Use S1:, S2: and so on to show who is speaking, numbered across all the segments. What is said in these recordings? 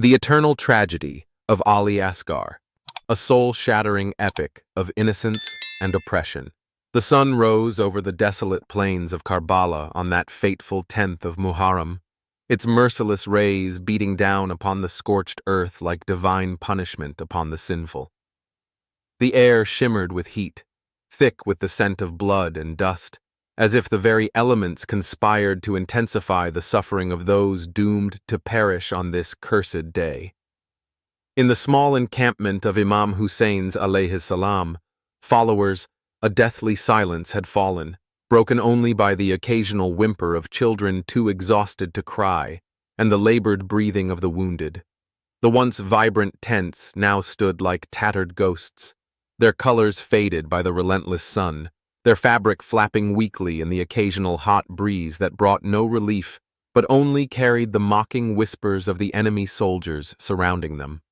S1: The Eternal Tragedy of Ali Asghar, a soul-shattering epic of innocence and oppression. The sun rose over the desolate plains of Karbala on that fateful 10th of Muharram, its merciless rays beating down upon the scorched earth like divine punishment upon the sinful. The air shimmered with heat, thick with the scent of blood and dust, as if the very elements conspired to intensify the suffering of those doomed to perish on this cursed day. In the small encampment of Imam Hussein's alayhis salam, followers, a deathly silence had fallen, broken only by the occasional whimper of children too exhausted to cry, and the labored breathing of the wounded. The once vibrant tents now stood like tattered ghosts, their colors faded by the relentless sun, their fabric flapping weakly in the occasional hot breeze that brought no relief but only carried the mocking whispers of the enemy soldiers surrounding them.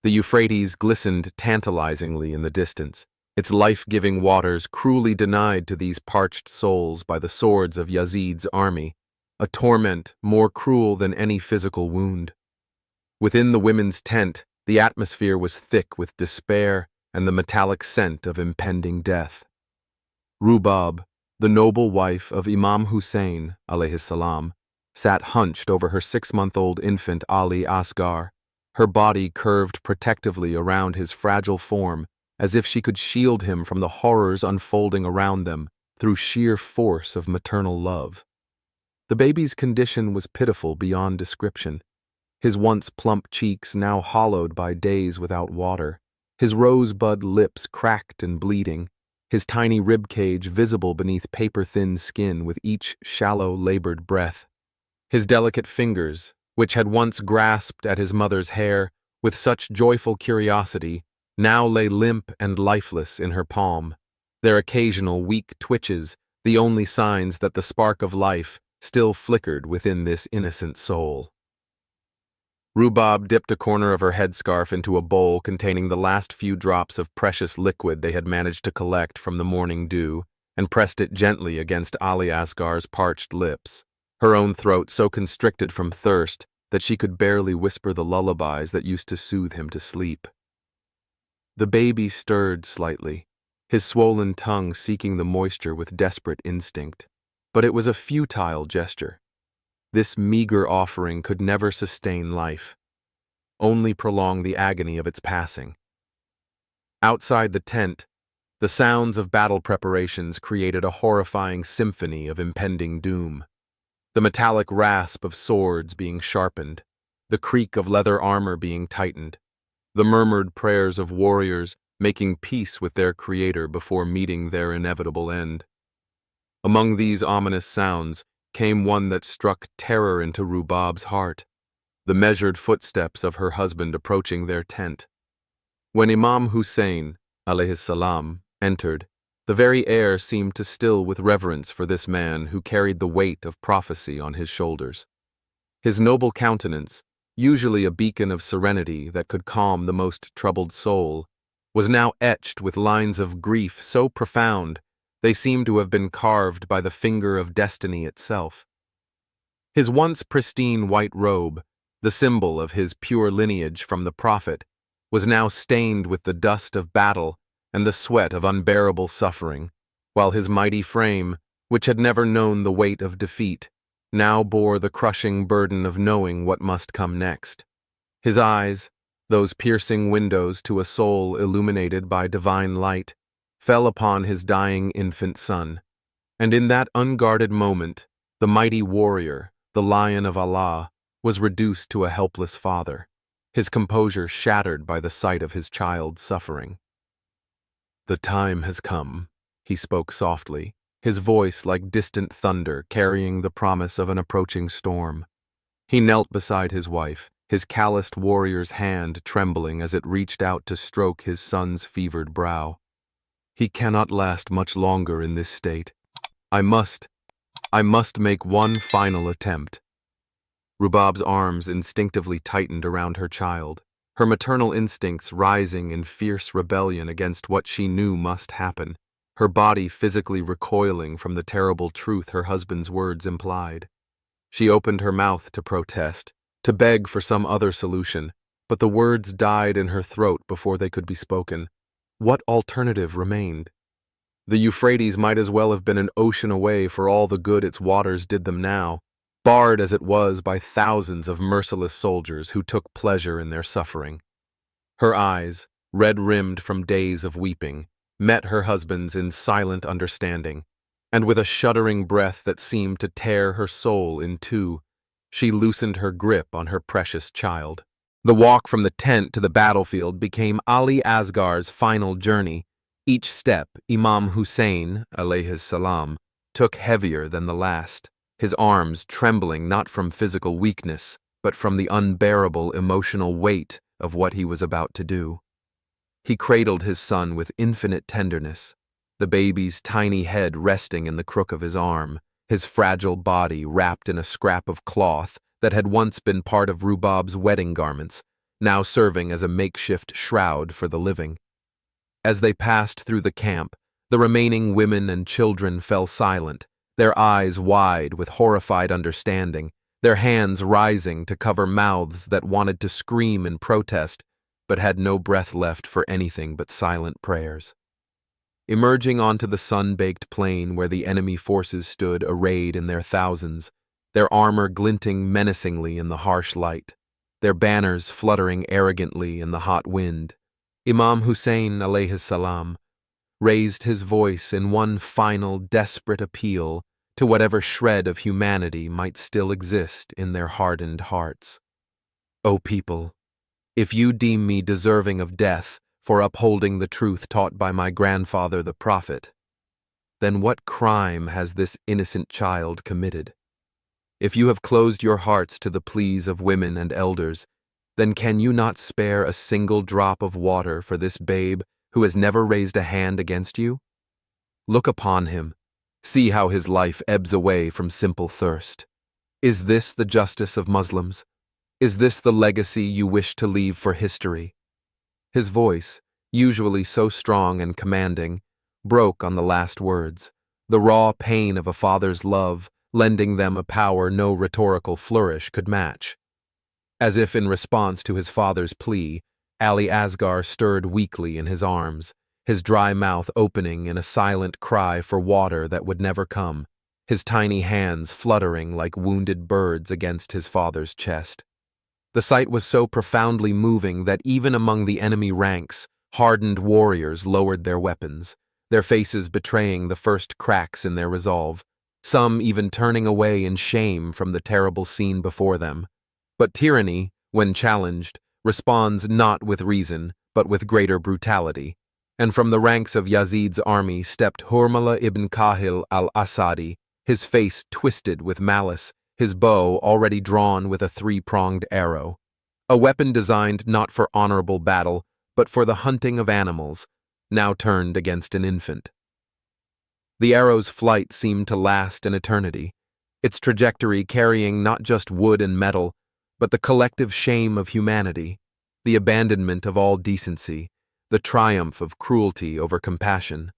S1: The Euphrates glistened tantalizingly in the distance, its life-giving waters cruelly denied to these parched souls by the swords of Yazid's army, a torment more cruel than any physical wound. Within the women's tent, the atmosphere was thick with despair and the metallic scent of impending death. Rubab, the noble wife of Imam Hussain, alayhis salam, sat hunched over her 6-month-old infant Ali Asghar, her body curved protectively around his fragile form as if she could shield him from the horrors unfolding around them through sheer force of maternal love. The baby's condition was pitiful beyond description, his once plump cheeks now hollowed by days without water, his rosebud lips cracked and bleeding, his tiny ribcage visible beneath paper-thin skin with each shallow, labored breath. His delicate fingers, which had once grasped at his mother's hair with such joyful curiosity, now lay limp and lifeless in her palm, their occasional weak twitches the only signs that the spark of life still flickered within this innocent soul. Rubab dipped a corner of her headscarf into a bowl containing the last few drops of precious liquid they had managed to collect from the morning dew and pressed it gently against Ali Asghar's parched lips, her own throat so constricted from thirst that she could barely whisper the lullabies that used to soothe him to sleep. The baby stirred slightly, his swollen tongue seeking the moisture with desperate instinct, but it was a futile gesture. This meager offering could never sustain life, only prolong the agony of its passing. Outside the tent, the sounds of battle preparations created a horrifying symphony of impending doom. The metallic rasp of swords being sharpened, the creak of leather armor being tightened, the murmured prayers of warriors making peace with their creator before meeting their inevitable end. Among these ominous sounds came one that struck terror into Rubab's heart, the measured footsteps of her husband approaching their tent. When Imam Hussain, alayhis salam, entered, the very air seemed to still with reverence for this man who carried the weight of prophecy on his shoulders. His noble countenance, usually a beacon of serenity that could calm the most troubled soul, was now etched with lines of grief so profound they seemed to have been carved by the finger of destiny itself. His once pristine white robe, the symbol of his pure lineage from the prophet, was now stained with the dust of battle and the sweat of unbearable suffering, while his mighty frame, which had never known the weight of defeat, now bore the crushing burden of knowing what must come next. His eyes, those piercing windows to a soul illuminated by divine light, fell upon his dying infant son, and in that unguarded moment, the mighty warrior, the Lion of Allah, was reduced to a helpless father, his composure shattered by the sight of his child's suffering. "The time has come," he spoke softly, his voice like distant thunder carrying the promise of an approaching storm. He knelt beside his wife, his calloused warrior's hand trembling as it reached out to stroke his son's fevered brow. "He cannot last much longer in this state. I must make one final attempt." Rubab's arms instinctively tightened around her child, her maternal instincts rising in fierce rebellion against what she knew must happen, her body physically recoiling from the terrible truth her husband's words implied. She opened her mouth to protest, to beg for some other solution, but the words died in her throat before they could be spoken. What alternative remained? The Euphrates might as well have been an ocean away for all the good its waters did them now, barred as it was by thousands of merciless soldiers who took pleasure in their suffering. Her eyes, red-rimmed from days of weeping, met her husband's in silent understanding, and with a shuddering breath that seemed to tear her soul in two, she loosened her grip on her precious child. The walk from the tent to the battlefield became Ali Asghar's final journey. Each step, Imam Hussain, alayhis salam, took heavier than the last, his arms trembling not from physical weakness, but from the unbearable emotional weight of what he was about to do. He cradled his son with infinite tenderness, the baby's tiny head resting in the crook of his arm, his fragile body wrapped in a scrap of cloth that had once been part of Rubab's wedding garments, now serving as a makeshift shroud for the living. As they passed through the camp, the remaining women and children fell silent, their eyes wide with horrified understanding, their hands rising to cover mouths that wanted to scream in protest, but had no breath left for anything but silent prayers. Emerging onto the sun-baked plain where the enemy forces stood arrayed in their thousands, their armor glinting menacingly in the harsh light, their banners fluttering arrogantly in the hot wind, Imam Hussain alayhis salam raised his voice in one final desperate appeal to whatever shred of humanity might still exist in their hardened hearts. O people, if you deem me deserving of death for upholding the truth taught by my grandfather the Prophet, then what crime has this innocent child committed? If you have closed your hearts to the pleas of women and elders, then can you not spare a single drop of water for this babe who has never raised a hand against you? Look upon him. See how his life ebbs away from simple thirst. Is this the justice of Muslims? Is this the legacy you wish to leave for history? His voice, usually so strong and commanding, broke on the last words, the raw pain of a father's love lending them a power no rhetorical flourish could match. As if in response to his father's plea, Ali Asghar stirred weakly in his arms, his dry mouth opening in a silent cry for water that would never come, his tiny hands fluttering like wounded birds against his father's chest. The sight was so profoundly moving that even among the enemy ranks, hardened warriors lowered their weapons, their faces betraying the first cracks in their resolve, some even turning away in shame from the terrible scene before them. But tyranny, when challenged, responds not with reason, but with greater brutality. And from the ranks of Yazid's army stepped Hurmala ibn Kahil al-Asadi, his face twisted with malice, his bow already drawn with a three-pronged arrow. A weapon designed not for honorable battle, but for the hunting of animals, now turned against an infant. The arrow's flight seemed to last an eternity, its trajectory carrying not just wood and metal, but the collective shame of humanity, the abandonment of all decency, the triumph of cruelty over compassion.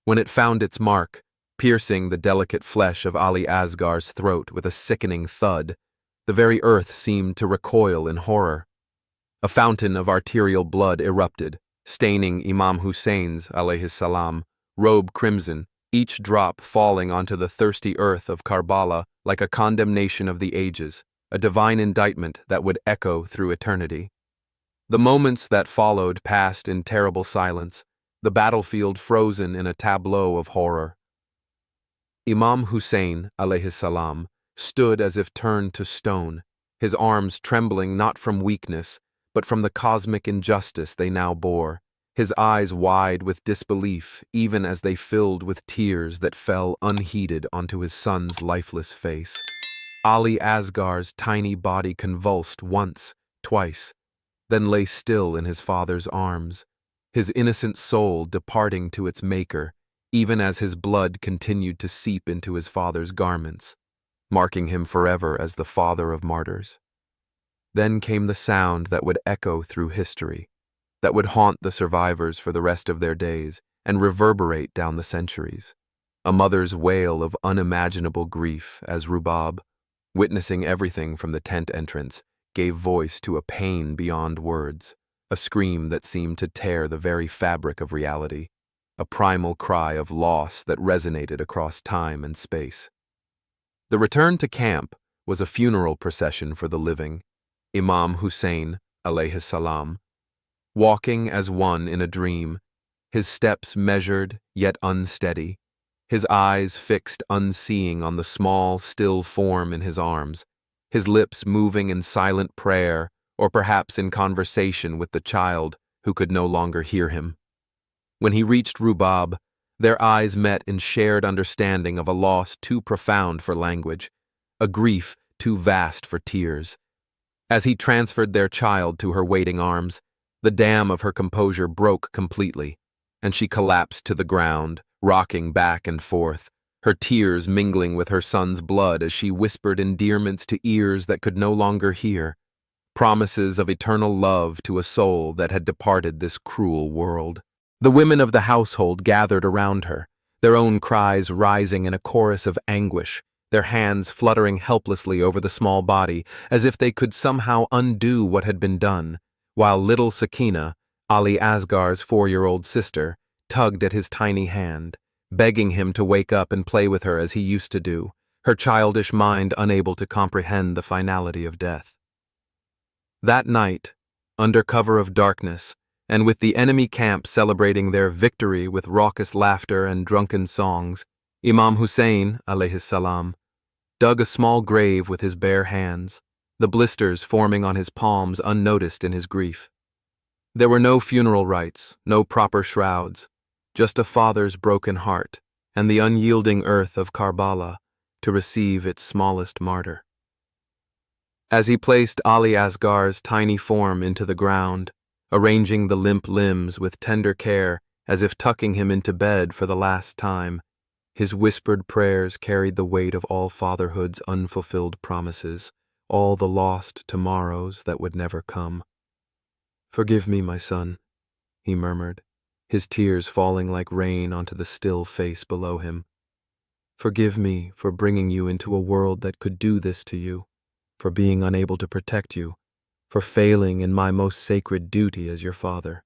S1: When it found its mark, piercing the delicate flesh of Ali Asghar's throat with a sickening thud, the very earth seemed to recoil in horror. A fountain of arterial blood erupted, staining Imam Hussein's alayhis salam robe crimson, each drop falling onto the thirsty earth of Karbala like a condemnation of the ages, a divine indictment that would echo through eternity. The moments that followed passed in terrible silence, the battlefield frozen in a tableau of horror. Imam Hussain, alayhis salam, stood as if turned to stone, his arms trembling not from weakness, but from the cosmic injustice they now bore, his eyes wide with disbelief even as they filled with tears that fell unheeded onto his son's lifeless face. Ali Asghar's tiny body convulsed once, twice, then lay still in his father's arms, his innocent soul departing to its maker, even as his blood continued to seep into his father's garments, marking him forever as the father of martyrs. Then came the sound that would echo through history, that would haunt the survivors for the rest of their days and reverberate down the centuries, a mother's wail of unimaginable grief as Rubab, witnessing everything from the tent entrance, gave voice to a pain beyond words, a scream that seemed to tear the very fabric of reality, a primal cry of loss that resonated across time and space. The return to camp was a funeral procession for the living. Imam Hussain, alayhi salam, walking as one in a dream, his steps measured yet unsteady, his eyes fixed unseeing on the small, still form in his arms, his lips moving in silent prayer or perhaps in conversation with the child who could no longer hear him. When he reached Rubab, their eyes met in shared understanding of a loss too profound for language, a grief too vast for tears. As he transferred their child to her waiting arms, the dam of her composure broke completely, and she collapsed to the ground, rocking back and forth, her tears mingling with her son's blood as she whispered endearments to ears that could no longer hear, promises of eternal love to a soul that had departed this cruel world. The women of the household gathered around her, their own cries rising in a chorus of anguish, their hands fluttering helplessly over the small body as if they could somehow undo what had been done, while little Sakina, Ali Asghar's 4-year-old sister, tugged at his tiny hand, begging him to wake up and play with her as he used to do, her childish mind unable to comprehend the finality of death. That night, under cover of darkness, and with the enemy camp celebrating their victory with raucous laughter and drunken songs, Imam Hussain, alayhi salam, dug a small grave with his bare hands, the blisters forming on his palms unnoticed in his grief. There were no funeral rites, no proper shrouds, just a father's broken heart and the unyielding earth of Karbala to receive its smallest martyr. As he placed Ali Asghar's tiny form into the ground, arranging the limp limbs with tender care as if tucking him into bed for the last time, his whispered prayers carried the weight of all fatherhood's unfulfilled promises, all the lost tomorrows that would never come. "Forgive me, my son," he murmured, his tears falling like rain onto the still face below him. "Forgive me for bringing you into a world that could do this to you, for being unable to protect you, for failing in my most sacred duty as your father."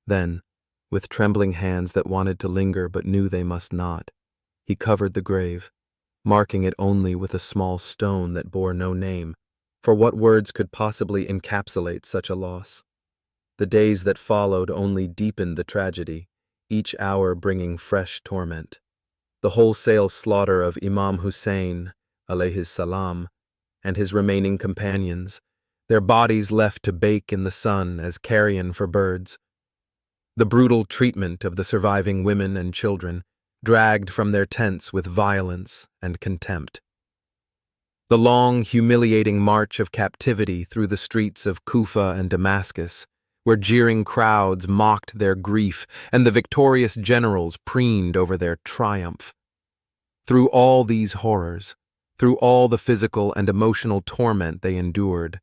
S1: Then, with trembling hands that wanted to linger but knew they must not, he covered the grave, marking it only with a small stone that bore no name, for what words could possibly encapsulate such a loss? The days that followed only deepened the tragedy, each hour bringing fresh torment. The wholesale slaughter of Imam Hussain, alayhi salam, and his remaining companions, their bodies left to bake in the sun as carrion for birds. The brutal treatment of the surviving women and children, dragged from their tents with violence and contempt. The long, humiliating march of captivity through the streets of Kufa and Damascus, where jeering crowds mocked their grief and the victorious generals preened over their triumph. Through all these horrors, through all the physical and emotional torment they endured,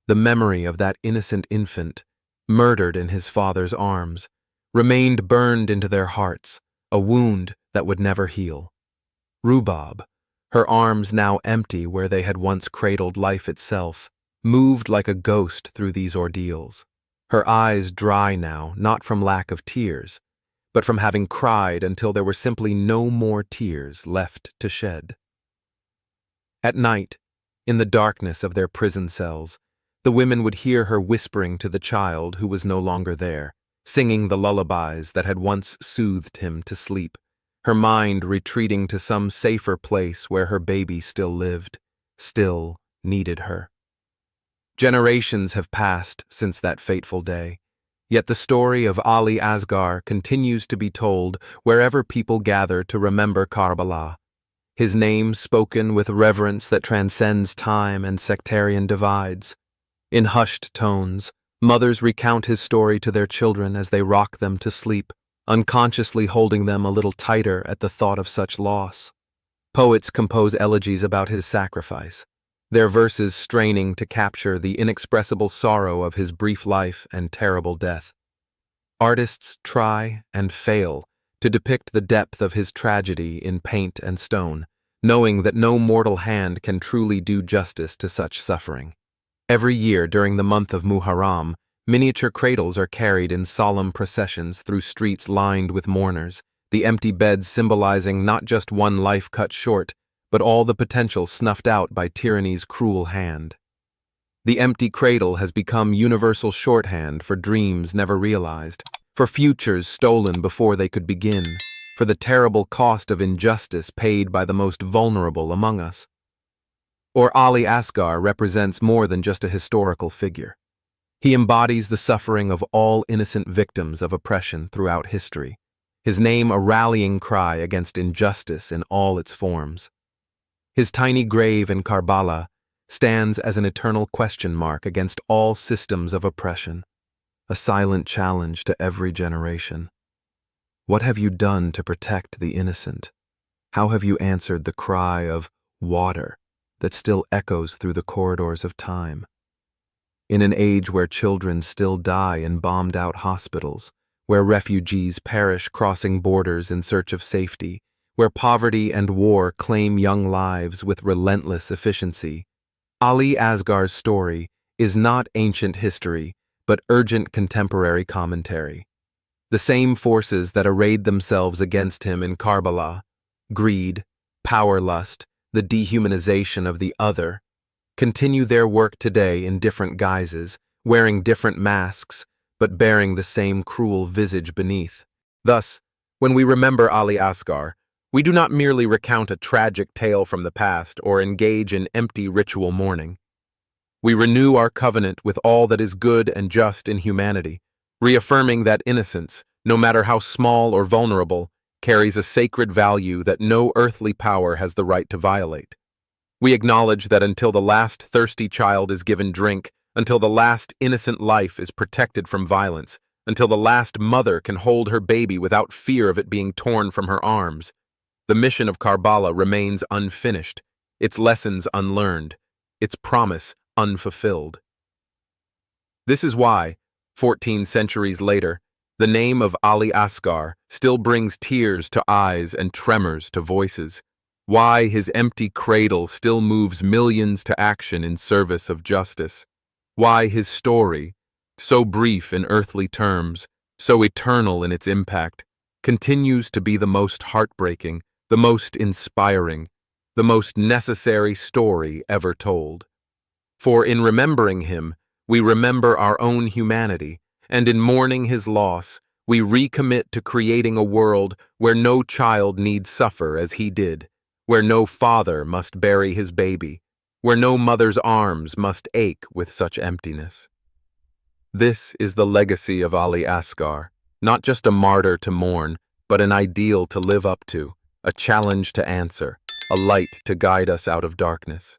S1: the memory of that innocent infant, murdered in his father's arms, remained burned into their hearts, a wound that would never heal. Rubab, her arms now empty where they had once cradled life itself, moved like a ghost through these ordeals, her eyes dry now, not from lack of tears, but from having cried until there were simply no more tears left to shed. At night, in the darkness of their prison cells, the women would hear her whispering to the child who was no longer there, singing the lullabies that had once soothed him to sleep, her mind retreating to some safer place where her baby still lived, still needed her. Generations have passed since that fateful day, yet the story of Ali Asghar continues to be told wherever people gather to remember Karbala, his name spoken with reverence that transcends time and sectarian divides. In hushed tones, mothers recount his story to their children as they rock them to sleep, unconsciously holding them a little tighter at the thought of such loss. Poets compose elegies about his sacrifice, their verses straining to capture the inexpressible sorrow of his brief life and terrible death. Artists try and fail to depict the depth of his tragedy in paint and stone, knowing that no mortal hand can truly do justice to such suffering. Every year during the month of Muharram, miniature cradles are carried in solemn processions through streets lined with mourners, the empty beds symbolizing not just one life cut short, but all the potential snuffed out by tyranny's cruel hand. The empty cradle has become universal shorthand for dreams never realized, for futures stolen before they could begin, for the terrible cost of injustice paid by the most vulnerable among us. Or Ali Asghar represents more than just a historical figure. He embodies the suffering of all innocent victims of oppression throughout history, his name a rallying cry against injustice in all its forms. His tiny grave in Karbala stands as an eternal question mark against all systems of oppression, a silent challenge to every generation. What have you done to protect the innocent? How have you answered the cry of water that still echoes through the corridors of time? In an age where children still die in bombed-out hospitals, where refugees perish crossing borders in search of safety, where poverty and war claim young lives with relentless efficiency, Ali Asghar's story is not ancient history, but urgent contemporary commentary. The same forces that arrayed themselves against him in Karbala, greed, power lust, the dehumanization of the other, continue their work today in different guises, wearing different masks, but bearing the same cruel visage beneath. Thus, when we remember Ali Asghar, we do not merely recount a tragic tale from the past or engage in empty ritual mourning. We renew our covenant with all that is good and just in humanity, reaffirming that innocence, no matter how small or vulnerable, carries a sacred value that no earthly power has the right to violate. We acknowledge that until the last thirsty child is given drink, until the last innocent life is protected from violence, until the last mother can hold her baby without fear of it being torn from her arms, the mission of Karbala remains unfinished, its lessons unlearned, its promise unfulfilled. This is why, 14 centuries later, the name of Ali Asghar still brings tears to eyes and tremors to voices, why his empty cradle still moves millions to action in service of justice, why his story, so brief in earthly terms, so eternal in its impact, continues to be the most heartbreaking, the most inspiring, the most necessary story ever told. For in remembering him, we remember our own humanity, and in mourning his loss, we recommit to creating a world where no child need suffer as he did, where no father must bury his baby, where no mother's arms must ache with such emptiness. This is the legacy of Ali Asghar, not just a martyr to mourn, but an ideal to live up to, a challenge to answer, a light to guide us out of darkness.